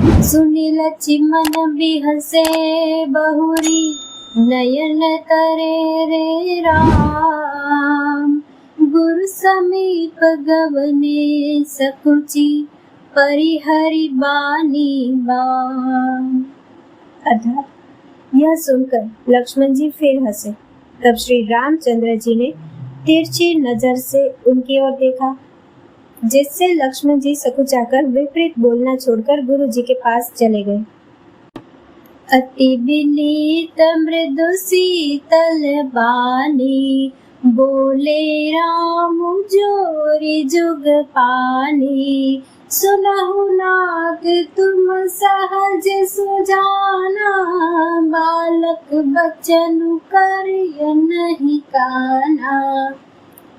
सुनी लक्ष्मण भी हंसे बहुरी नयन तरे रे राम। गुरु समीप गवने सकुची परिहरि बानी बाम। अर्थात यह सुनकर लक्ष्मण जी फिर हंसे। तब श्री रामचंद्र जी ने तिरछी नजर से उनकी ओर देखा, जिससे लक्ष्मण जी सकुचाकर विपरीत बोलना छोड़कर गुरु जी के पास चले गए। अति विनीत मृदु शीतल बानी, बोले राम जोरी जुग पानी। सुनहु नाथ तुम सहज सुजाना, बालक बचन करिय नहीं काना।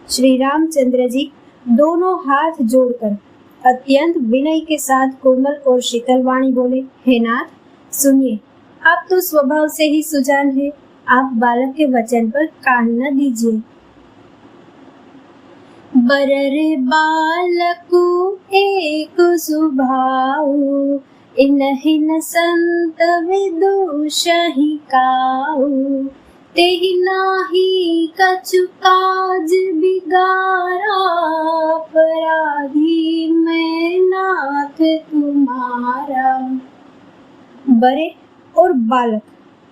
श्री रामचंद्र जी दोनों हाथ जोड़कर अत्यंत विनय के साथ कोमल और शीतल वाणी बोले, हे नाथ सुनिए, आप तो स्वभाव से ही सुजान हैं, आप बालक के वचन पर कान न दीजिए। बररे बालकु एक सुभाऊ, इनहिन संत विदुषहि काऊ। तेहि नाही कछु काज बिगारा, अपराधी मैं नाथ तुम्हारा। बड़े और बालक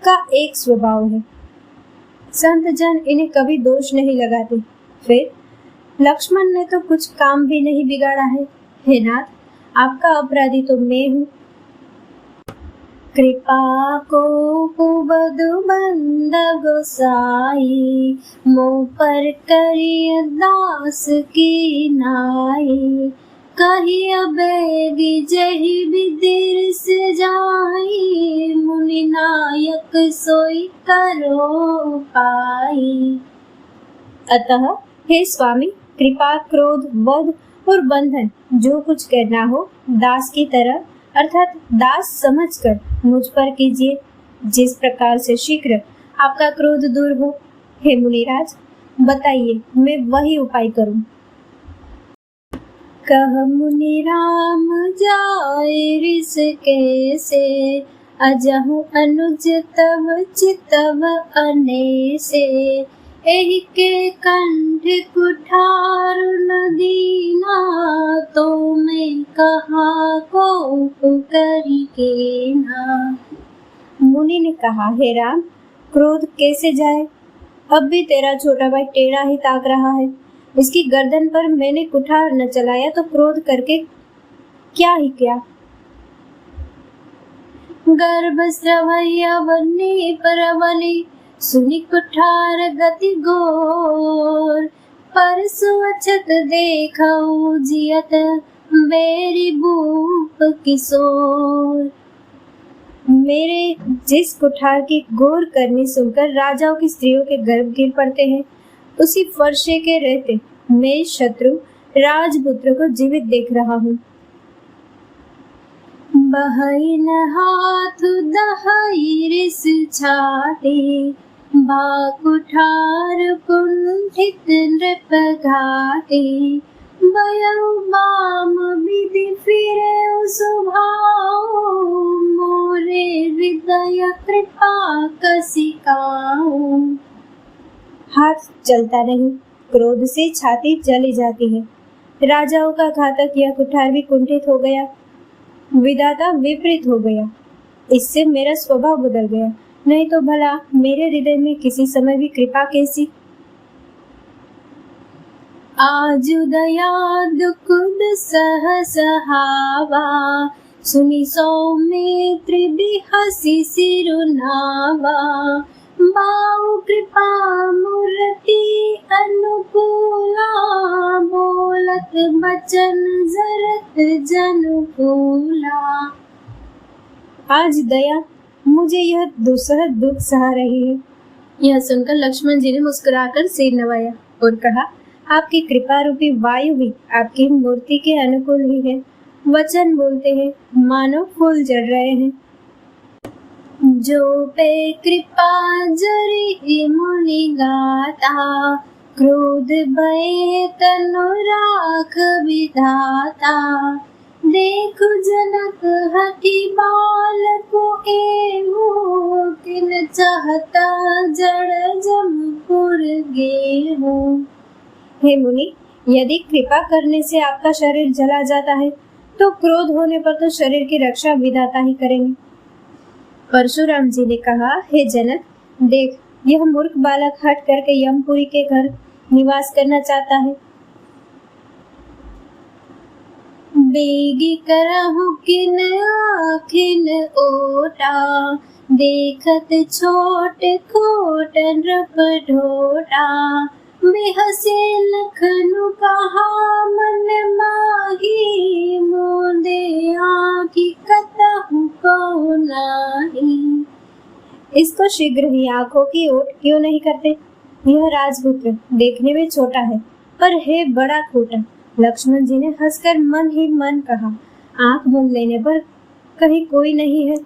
का एक स्वभाव है, संत जन इन्हें कभी दोष नहीं लगाते। फिर लक्ष्मण ने तो कुछ काम भी नहीं बिगाड़ा है। हे नाथ, आपका अपराधी तो मैं हूँ। कृपा को बधु बंद गोसाई, मोह पर करिय दास की नाई। कही अबेगी जही विदिर से जाई, मुनि नायक सोई करो पाई। अतः हे स्वामी, कृपा, क्रोध, वध और बंधन जो कुछ करना हो दास की तरह अर्थात दास समझकर मुझ पर कीजिए, जिस प्रकार से शीघ्र आपका क्रोध दूर हो। हे मुनिराज, बताइए मैं वही उपाय करूं। कह मुनि राम जाए ऋष कैसे, अजहु अनुज तव चितव अनेसे। एहि के कंठ कुठार न दीना, तो मैं कहा को करी केना। मुनि ने कहा, हे राम, क्रोध कैसे जाए? अब भी तेरा छोटा भाई टेढ़ा ही ताक रहा है। इसकी गर्दन पर मैंने कुठार न चलाया तो क्रोध करके क्या ही क्या। गर्भ स्रवैया बनी परवली, सुनि कुठार गति गोर। परसु अछत देखऊ जियत, बेरी भूप किशोर। मेरे जिस कुठार की गोर करनी सुनकर राजाओं की स्त्रियों के गर्भ गिर पड़ते हैं, उसी फर्शे के रहते मैं शत्रु राजपुत्र को जीवित देख रहा हूँ। बहइन हाथ दहाई रिस छाती, बा कुठार कुंठित नृप घाती। बयउ बाम विधि फिरे सुभाऊ, मोरे हृदय कृपा कसिकाऊ। हाथ चलता नहीं, क्रोध से छाती चली जाती है। राजाओं का घातक यह कुठार भी कुंठित हो गया, विधाता विपरीत हो गया। इससे मेरा स्वभाव बदल गया, नहीं तो भला मेरे हृदय में किसी समय भी कृपा कैसी। आज दया दुकुद सह सहावा, सुनी सौमित्र बिहसी सिरुनावा। बाऊ कृपा मूर्ति अनुकूला, बोलत बचन जरत जनुकूला। आज दया मुझे यह दुस्सह दुख सहा रही है। यह सुनकर लक्ष्मण जी ने मुस्कुराकर सिर नवाया और कहा, आपकी कृपा रूपी वायु भी आपकी मूर्ति के अनुकूल ही है। वचन बोलते हैं मानो फूल जड़ रहे हैं। जो पे कृपा जरी मुनि गाता, क्रोध भय तनु राख विधाता। देखु जनक हठि को एहू किन चाहता जड़ जमपुर गेहूं। हे मुनि, यदि कृपा करने से आपका शरीर जला जाता है तो क्रोध होने पर तो शरीर की रक्षा विधाता ही करेंगे। परशुराम जी ने कहा, हे जनक, देख, यह मूर्ख बालक हट करके यमपुरी के घर निवास करना चाहता है। बेगी करहु किन आखिन ओटा, देखत छोट खोट नृप ढोटा। बेहसे लखनु कहा मन माही, मोदे आँखि कतहु को नाही। इसको शीघ्र ही आंखों की ओट क्यों नहीं करते? यह राजपुत्र देखने में छोटा है, पर है बड़ा खोटा। लक्ष्मण जी ने हंसकर मन ही मन कहा, आंख मूंद लेने पर कहीं कोई नहीं है